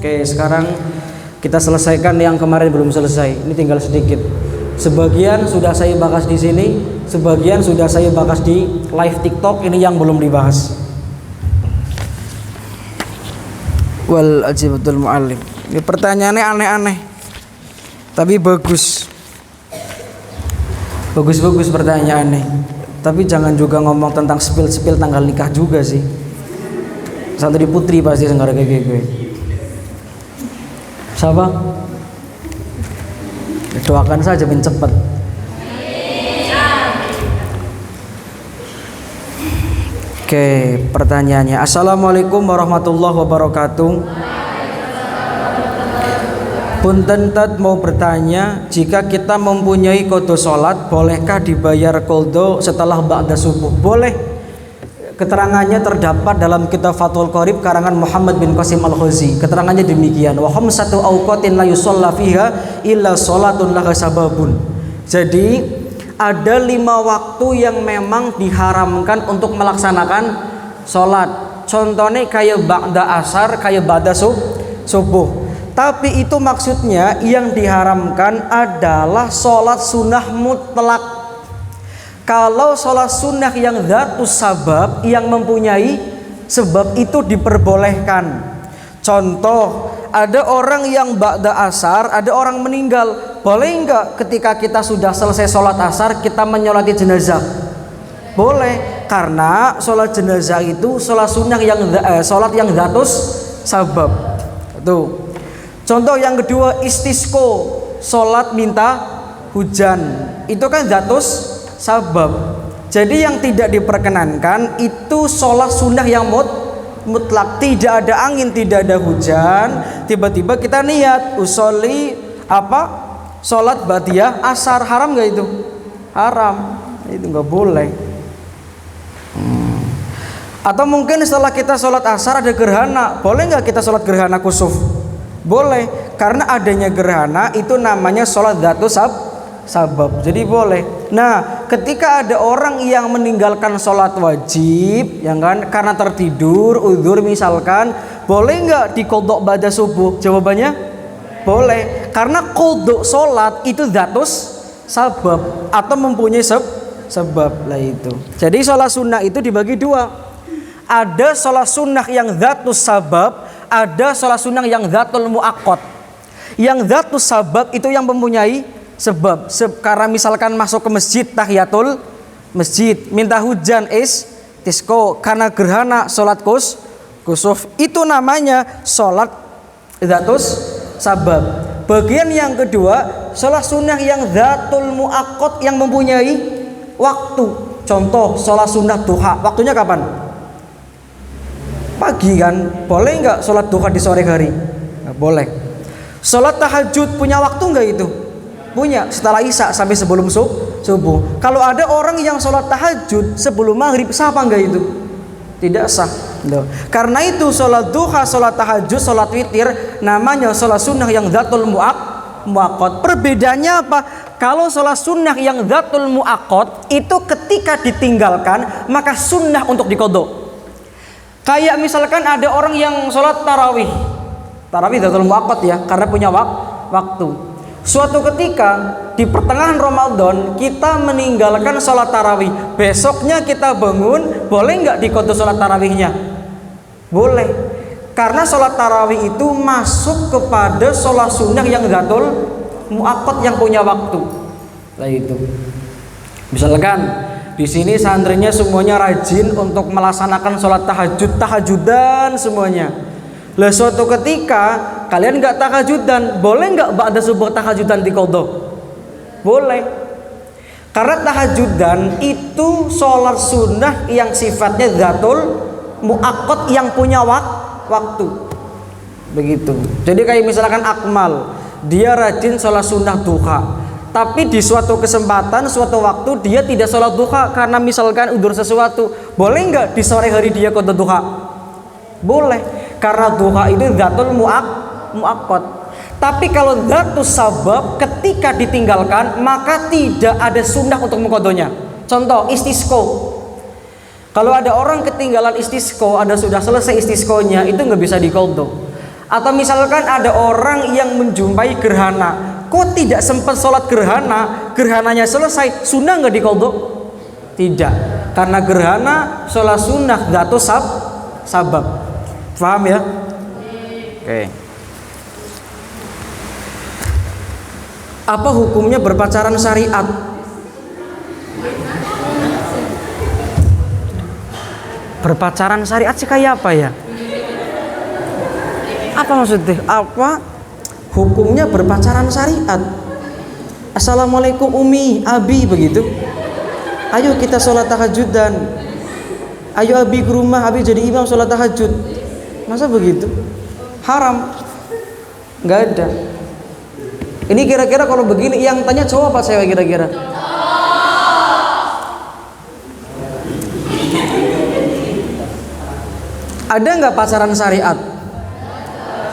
Oke, sekarang kita selesaikan yang kemarin belum selesai. Ini tinggal sedikit. Sebagian sudah saya bahas di sini, sebagian sudah saya bahas di live TikTok. Ini yang belum dibahas. Wal ajibatul muallim. Ini pertanyaannya aneh-aneh, tapi bagus. Bagus-bagus pertanyaannya. Tapi jangan juga ngomong tentang spill tanggal nikah juga sih. Santri putri pasti sengaja kayak gue. Siapa? Doakan saja ben cepet. Oke, pertanyaannya. Assalamualaikum warahmatullahi wabarakatuh. Punten Tat mau bertanya, jika kita mempunyai qada salat, bolehkah dibayar qada setelah ba'da subuh? Boleh. Keterangannya terdapat dalam kitab Fathul Qorib karangan Muhammad bin Qasim Al-Khazi. Keterangannya demikian. Wa khamsatu awqatin la yusalla fiha illa salatun laha sababun. Jadi ada 5 waktu yang memang diharamkan untuk melaksanakan sholat. Contohnya kayak ba'da asar, kayak ba'da subuh. Tapi itu maksudnya yang diharamkan adalah sholat sunnah mutlak. Kalau sholat sunnah yang dzatus sabab, yang mempunyai sebab, itu diperbolehkan. Contoh, ada orang yang ba'da asar, ada orang meninggal. Boleh enggak ketika kita sudah selesai sholat asar kita menyolati jenazah? Boleh, karena sholat jenazah itu sholat sunnah sholat yang dzatus sabab. Tuh. Contoh yang kedua, istisqo, sholat minta hujan. Itu kan dzatus sabab. Jadi yang tidak diperkenankan itu sholat sunnah yang mutlak. Tidak ada angin, tidak ada hujan, tiba-tiba kita niat usolli sholat ba'diyah asar. Haram gak itu? Haram. Itu gak boleh. Atau mungkin setelah kita sholat asar ada gerhana. Boleh gak kita sholat gerhana kusuf? Boleh. Karena adanya gerhana itu namanya sholat dzatus sabab. Jadi boleh. Nah, ketika ada orang yang meninggalkan sholat wajib, ya kan, karena tertidur, udzur misalkan, boleh nggak diqodho ba'da subuh? Jawabannya boleh, karena qodho sholat itu dzatus sabab atau mempunyai sebab lah itu. Jadi sholat sunnah itu dibagi 2. Ada sholat sunnah yang dzatus sabab, ada sholat sunnah yang dzatul muaqqat. Yang dzatus sabab itu yang mempunyai sebab. Karena misalkan masuk ke masjid, tahiyatul masjid, minta hujan, istisqa, karena gerhana, sholat kusuf, itu namanya sholat dzatus sabab. Bagian yang kedua, sholat sunnah yang dzatul muaqqat, yang mempunyai waktu. Contoh, sholat sunnah duha, waktunya kapan? Pagi kan? Boleh nggak sholat duha di sore hari? Nggak boleh. Sholat tahajud punya waktu nggak itu? Punya, setelah isya sampai sebelum subuh. Kalau ada orang yang sholat tahajud sebelum maghrib, sah apa enggak itu? Tidak sah. Karena itu sholat duha, sholat tahajud, sholat witir namanya sholat sunnah yang dzatul muaqqat. Perbedaannya apa? Kalau sholat sunnah yang dzatul muaqqat itu ketika ditinggalkan maka sunnah untuk diqodho. Kayak misalkan ada orang yang sholat tarawih dzatul muaqqat ya, karena punya waktu. Suatu ketika di pertengahan Ramadan kita meninggalkan sholat tarawih, besoknya kita bangun, boleh nggak diqodho sholat tarawihnya? Boleh, karena sholat tarawih itu masuk kepada sholat sunnah yang dzatul muaqqat, yang punya waktu. Nah itu. Misalkan di sini santrinya semuanya rajin untuk melaksanakan sholat tahajudan semuanya. Lah suatu ketika kalian nggak tahajudan, boleh nggak ba'da subuh tahajudan diqodho? Boleh, karena tahajudan itu sholat sunnah yang sifatnya dzatul muaqqat, yang punya waktu. Begitu. Jadi kayak misalkan Akmal, dia rajin sholat sunnah duha, tapi di suatu kesempatan, suatu waktu dia tidak sholat duha karena misalkan udzur sesuatu. Boleh nggak di sore hari dia qodho duha? Boleh, karena duha itu dzatul muaqqat. Tapi kalau dzatus sabab ketika ditinggalkan maka tidak ada sunnah untuk mengqodhonya. Contoh istisqa. Kalau ada orang ketinggalan istisqa, ada sudah selesai istisqonya, itu nggak bisa diqodho. Atau misalkan ada orang yang menjumpai gerhana, kok tidak sempat sholat gerhana, gerhananya selesai, sunnah nggak diqodho? Tidak, karena gerhana sholat sunnah gak sabab. Paham ya? Oke. Apa hukumnya berpacaran syariat? Berpacaran syariat sih kayak apa ya? Apa maksudnya? Apa hukumnya berpacaran syariat? Assalamualaikum Umi, Abi, begitu. Ayo kita sholat tahajudan. Ayo Abi ke rumah, Abi jadi imam sholat tahajud. Masa begitu? Haram. Nggak ada. Ini kira-kira kalau begini yang tanya cowok apa cewek kira-kira? Ada nggak pacaran syariat?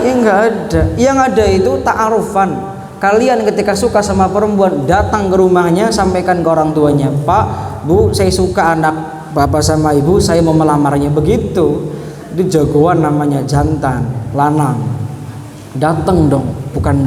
Ya nggak ada. Yang ada itu ta'arufan. Kalian ketika suka sama perempuan datang ke rumahnya, sampaikan ke orang tuanya, Pak, Bu, saya suka anak bapak sama ibu, saya mau melamarnya, begitu. Itu jagoan namanya, jantan, lanang. Datang dong, bukan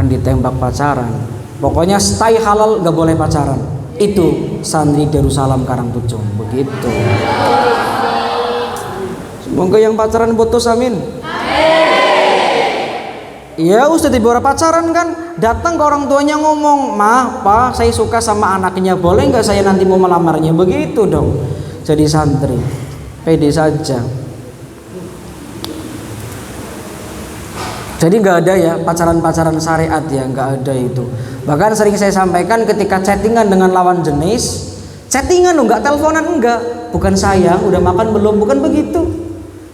ditembak pacaran. Pokoknya stay halal, gak boleh pacaran. Itu santri Darussalam Karangpucung, begitu. Semoga yang pacaran putus, amin. Iya, Ustadz ibu orang pacaran kan, datang ke orang tuanya ngomong, Ma, Pak, saya suka sama anaknya, boleh nggak saya nanti mau melamarnya, begitu dong. Jadi santri, pede saja. Jadi nggak ada ya pacaran-pacaran syariat ya, nggak ada itu. Bahkan sering saya sampaikan ketika chattingan dengan lawan jenis, chattingan loh, nggak teleponan, enggak. Bukan sayang, udah makan belum, bukan begitu.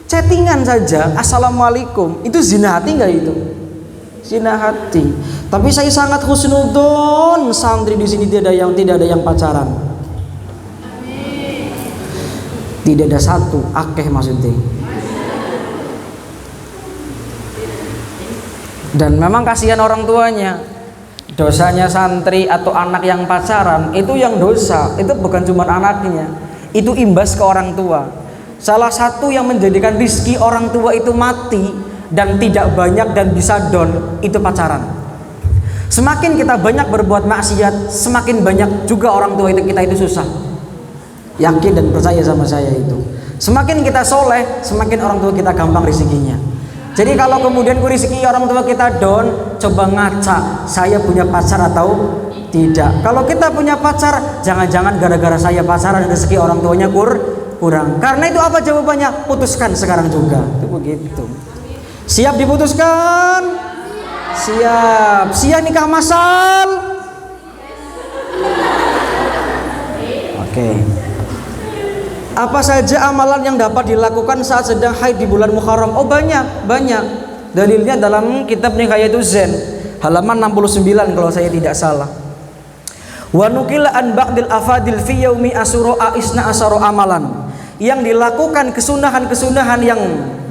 Chattingan saja, assalamualaikum, itu zina hati nggak itu? Zina hati. Tapi saya sangat husnudon, santri di sini tidak ada yang pacaran. Tidak ada satu, akeh maksudnya. Dan memang kasihan orang tuanya. Dosanya santri atau anak yang pacaran itu yang dosa, itu bukan cuma anaknya, itu imbas ke orang tua. Salah satu yang menjadikan rizki orang tua itu mati dan tidak banyak dan bisa down, itu pacaran. Semakin kita banyak berbuat maksiat, semakin banyak juga orang tua kita itu susah. Yakin dan percaya sama saya itu. Semakin kita soleh, semakin orang tua kita gampang rezekinya. Jadi kalau kemudian rezeki orang tua kita down, coba ngaca, saya punya pacar atau tidak. Kalau kita punya pacar, jangan-jangan gara-gara saya pacaran rezeki orang tuanya kurang. Karena itu apa jawabannya? Putuskan sekarang juga. Itu begitu. Siap diputuskan? Siap. Siap nikah masal? Oke. Apa saja amalan yang dapat dilakukan saat sedang haid di bulan Muharram? Oh banyak. Dalilnya dalam kitab Nihayatul Zen, halaman 69 kalau saya tidak salah. Wa nukila an ba'dil afadil fi yaumi asyura isna asyara amalan. Yang dilakukan kesunahan-kesunahan yang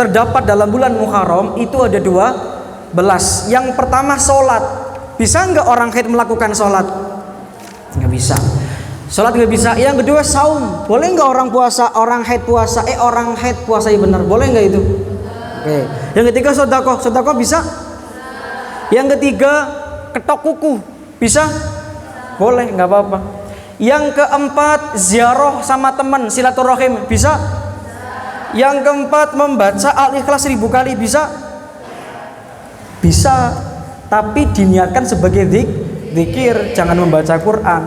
terdapat dalam bulan Muharram itu ada 12. Yang pertama sholat. Bisa nggak orang haid melakukan sholat? Nggak bisa. Sholat nggak bisa. Yang kedua saum. Boleh nggak orang haid puasa? Orang haid puasa ya benar. Boleh nggak itu? Oke. Yang ketiga sodako bisa? Yang ketiga ketok kuku bisa? Boleh, nggak apa-apa. Yang keempat ziarah sama teman, silaturahim bisa? Yang keempat membaca Al-Ikhlas 1000 kali bisa? Bisa, tapi diniatkan sebagai zikir, jangan membaca Quran.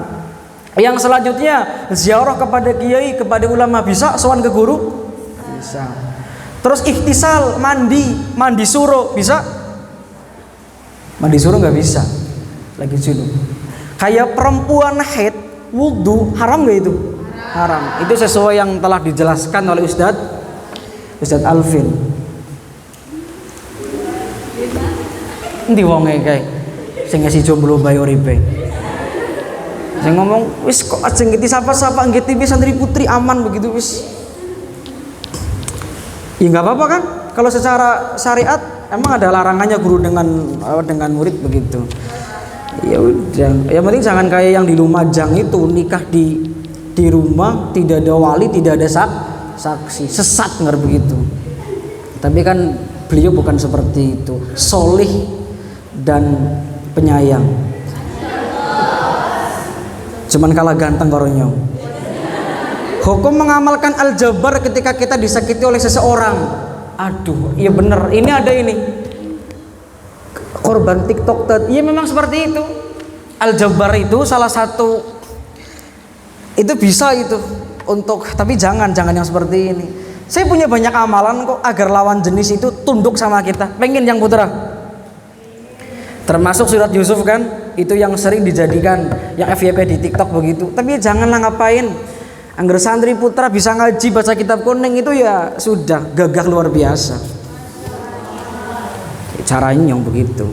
Yang selanjutnya ziarah kepada kiai, kepada ulama bisa? Sowan ke guru? Bisa. Terus ikhtisal, mandi suruh bisa? Mandi suruh nggak bisa, lagi junub. Kayak perempuan haid wudhu, haram gak itu? Haram. Itu sesuai yang telah dijelaskan oleh Ustadz Alvin. Endi wonge kae sing ngisi jomblo bae uripe. Sing ngomong wis kok ajeng ngiti sapa-sapa nggih santri putri aman begitu wis. Ya enggak apa-apa kan? Kalau secara syariat emang ada larangannya guru dengan murid begitu. Ya udah, yang penting jangan kayak yang di Lumajang itu nikah di rumah tidak ada wali, tidak ada saksi, sesat nggak begitu. Tapi kan beliau bukan seperti itu, solih dan penyayang. Cuman kalah ganteng koronyong. Hukum mengamalkan al-jabar ketika kita disakiti oleh seseorang. Aduh, iya bener. Ini ada ini korban TikTok tadi. Iya memang seperti itu. Al-jabar itu salah satu, itu bisa itu untuk, tapi jangan yang seperti ini. Saya punya banyak amalan kok agar lawan jenis itu tunduk sama kita. Pengen yang putra. Termasuk surat Yusuf kan, itu yang sering dijadikan yang FYP di TikTok begitu. Tapi janganlah ngapain. Angger santri putra bisa ngaji baca kitab kuning itu ya sudah gagah luar biasa. Caranya yang begitu.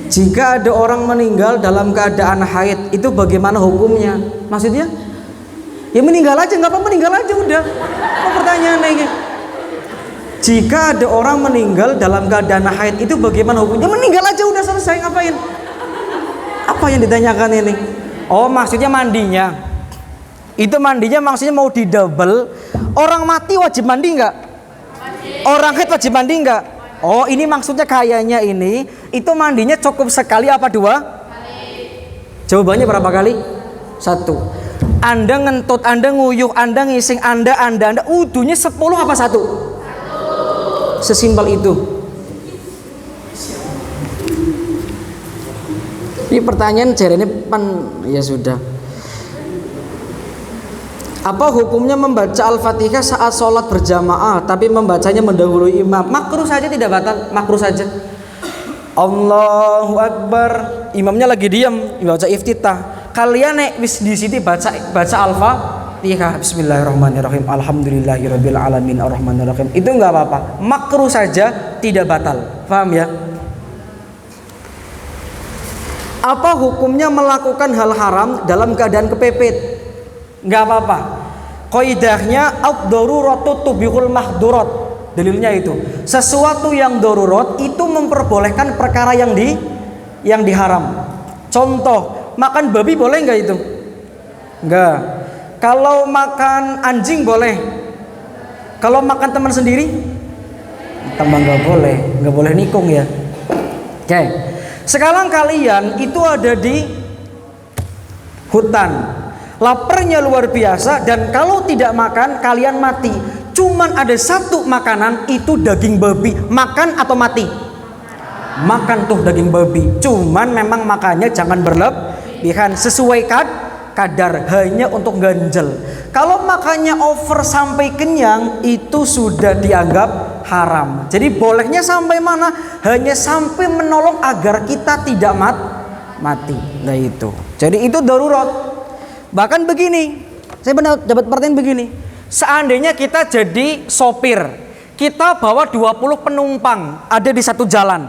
Jika ada orang meninggal dalam keadaan haid, itu bagaimana hukumnya? Maksudnya? Ya meninggal aja, nggak apa meninggal aja udah. Apa pertanyaannya ini? Jika ada orang meninggal dalam keadaan haid, itu bagaimana hukumnya? Meninggal aja udah selesai, ngapain? Apa yang ditanyakan ini? Oh maksudnya mandinya. Itu mandinya maksudnya mau didouble. Orang mati wajib mandi nggak? Orang haid wajib mandi nggak? Oh ini maksudnya kayaknya ini, itu mandinya cukup sekali apa dua? Jawabannya berapa kali? 1. Anda ngentut, Anda nguyuh, Anda ngising, Anda udunya 10 apa 1? Sesimpel itu. Ini pertanyaan ini pan ya sudah. Apa hukumnya membaca Al-Fatihah saat sholat berjamaah tapi membacanya mendahului imam? Makruh saja, tidak batal, makruh saja. Allahu Akbar, imamnya lagi diam, baca iftitah. Kalian di sini baca Al-Fatihah, Bismillahirrahmanirrahim, Alhamdulillahirabbil alamin, Arrahmanirrahim. Itu enggak apa-apa, makruh saja, tidak batal. Paham ya? Apa hukumnya melakukan hal haram dalam keadaan kepepet? Enggak apa-apa. Qaidahnya ad-daruratu tubihul mahdurat. Dalilnya itu, sesuatu yang darurat itu memperbolehkan perkara yang diharam. Contoh, makan babi boleh enggak itu? Enggak. Kalau makan anjing boleh. Kalau makan teman sendiri? Tambah enggak boleh nikung ya. Oke. Sekarang kalian itu ada di hutan. Laparnya luar biasa dan kalau tidak makan kalian mati. Cuman ada satu makanan, itu daging babi. Makan atau mati? Makan tuh daging babi. Cuman memang makannya jangan berlebihan, sesuai kadar, hanya untuk ganjel. Kalau makannya over sampai kenyang, itu sudah dianggap haram. Jadi bolehnya sampai mana? Hanya sampai menolong agar kita tidak mati. Nah itu. Jadi itu darurat. Bahkan begini, saya pernah dapat pertanyaan begini. Seandainya kita jadi sopir, kita bawa 20 penumpang, ada di satu jalan.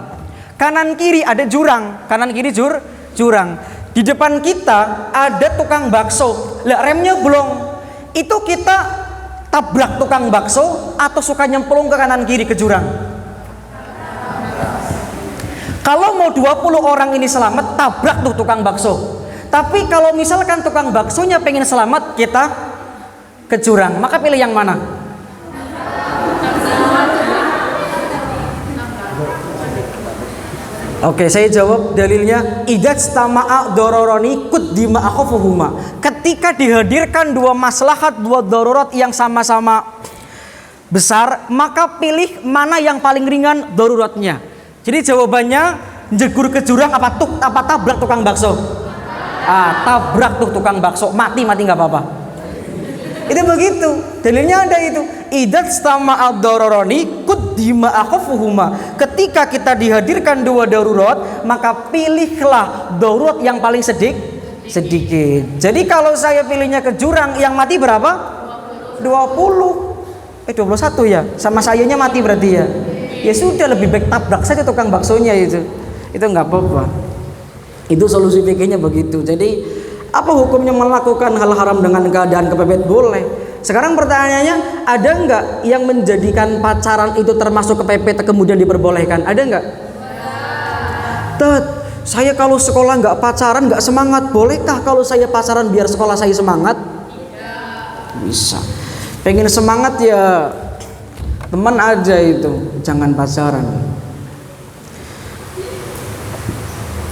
Kanan kiri ada jurang, kanan kiri jurang. Di depan kita ada tukang bakso. Lah remnya belum. Itu kita tabrak tukang bakso atau suka nyemplung ke kanan kiri ke jurang? Kalau mau 20 orang ini selamat, tabrak tuh tukang bakso. Tapi kalau misalkan tukang baksonya pengen selamat, kita ke jurang, maka pilih yang mana? Oke, saya jawab dalilnya idzat tama'a dararani quddima akhafuhuma. Ketika dihadirkan dua maslahat, dua darurat yang sama-sama besar, maka pilih mana yang paling ringan daruratnya. Jadi jawabannya jegur ke jurang apa tabrak tukang bakso? Tabrak tuh tukang bakso, mati nggak apa-apa. Itu begitu, dalilnya ada itu. Idzat tama'a dararani quddima akhafuhuma. Ketika kita dihadirkan dua darurat, maka pilihlah darurat yang paling sedikit. Jadi kalau saya pilihnya ke jurang, yang mati berapa? 21 ya. Sama sayanya mati berarti ya. Ya sudah, lebih baik tabrak saja tukang baksonya itu. Itu nggak apa-apa. Itu solusi fikihnya begitu. Jadi apa hukumnya melakukan hal haram dengan keadaan kepepet? Boleh. Sekarang pertanyaannya, ada nggak yang menjadikan pacaran itu termasuk kepepet kemudian diperbolehkan? Ada nggak? Saya kalau sekolah nggak pacaran nggak semangat. Bolehkah kalau saya pacaran biar sekolah saya semangat? Bisa. Pengen semangat ya Teman aja itu, jangan pacaran.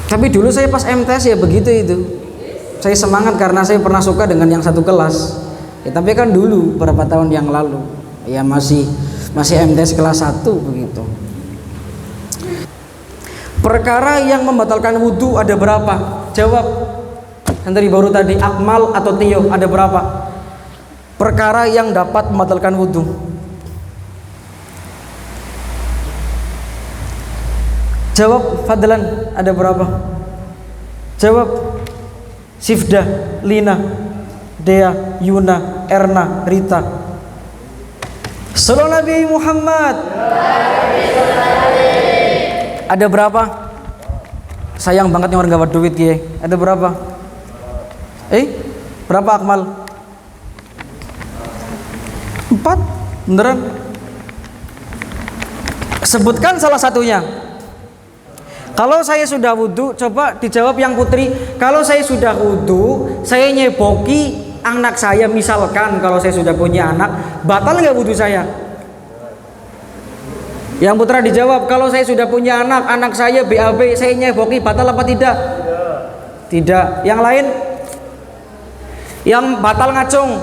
Tapi dulu saya pas MTS ya begitu itu. Saya semangat karena saya pernah suka dengan yang satu kelas. Ya, tapi kan dulu beberapa tahun yang lalu, ya masih MTS kelas 1 begitu. Perkara yang membatalkan wudhu ada berapa? Jawab. Yang tadi baru tadi, akmal atau tio, ada berapa? Perkara yang dapat membatalkan wudhu. Jawab, Fadlan, ada berapa? Jawab. Sifda, Lina, Dea, Yuna, Erna, Rita. Sallallahu Nabi Muhammad. Ada berapa? Sayang banget nih orang gak duit ya. Ada berapa? Berapa akmal? 4? Beneran? Sebutkan salah satunya. Kalau saya sudah wudhu, coba dijawab yang putri. Kalau saya sudah wudhu, saya nyeboki anak saya, misalkan kalau saya sudah punya anak, batal nggak wudhu saya? Yang putra dijawab. Kalau saya sudah punya anak, anak saya BAB, saya nyeboki, batal apa tidak? Tidak. Yang lain? Yang batal ngacung.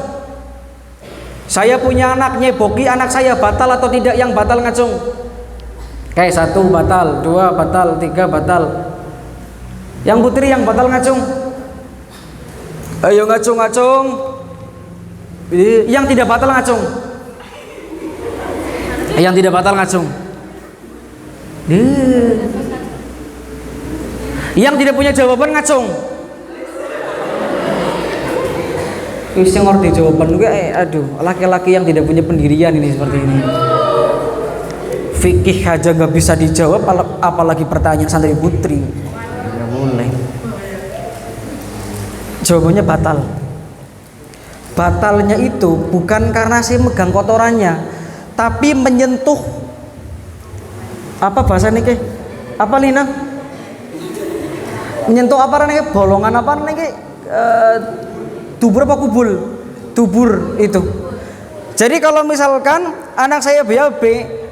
Saya punya anak, nyeboki anak saya, batal atau tidak yang batal ngacung? Kayak 1 batal, 2 batal, 3 batal. Yang putri yang batal ngacung. Ayo ngacung-ngacung. Yang tidak batal ngacung. Yang tidak batal ngacung. Yang tidak punya jawaban ngacung. Wis ngerti jawaban gue. Aduh, laki-laki yang tidak punya pendirian ini seperti ini. Fikih aja nggak bisa dijawab, apalagi pertanyaan santri putri. Nggak boleh. Jawabannya batal. Batalnya itu bukan karena saya megang kotorannya, tapi menyentuh apa bahasa nih? Apa Lina? Menyentuh apa nih? Bolongan apa nih? Dubur apa kubul? Dubur itu. Jadi kalau misalkan anak saya BAB,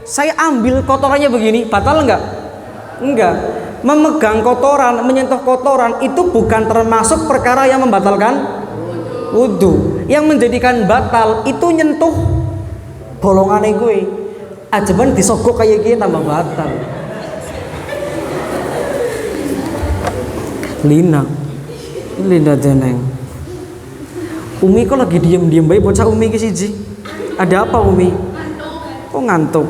saya ambil kotorannya begini, batal enggak? Enggak. Memegang kotoran, menyentuh kotoran itu bukan termasuk perkara yang membatalkan wudhu. Yang menjadikan batal itu nyentuh bolongannya gue. Ajaban disogok kayak gini tambah batal. Lina Deneng. Umi kok lagi diem baik bocah Umi ke siji. Ada apa Umi? Kok ngantuk?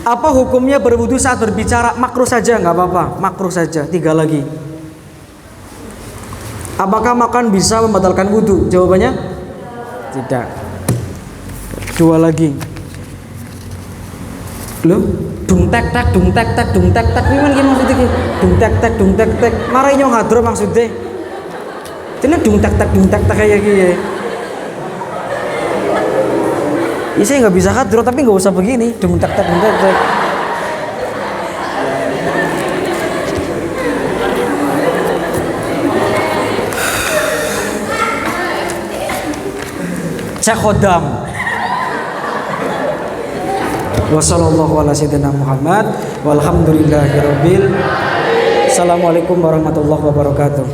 Apa hukumnya berwudu saat berbicara? Makruh saja, nggak apa-apa. Makruh saja. 3 lagi. Apakah makan bisa membatalkan wudu? Jawabannya tidak. 2 lagi. Loh, dung tek tek dung tek tek dung tek tek. Gimana maksudnya? Dung tek tek dung tek tek. Marai nyong hadro maksudnya. Ini dung tek tek kayak gini. Ya saya nggak bisa hadro, tapi nggak usah begini. Dung tek tek dung tek tek. Cakhodam. Wassallallahu ala sayyidina Muhammad walhamdulillahirabbil. Assalamualaikum warahmatullahi wabarakatuh.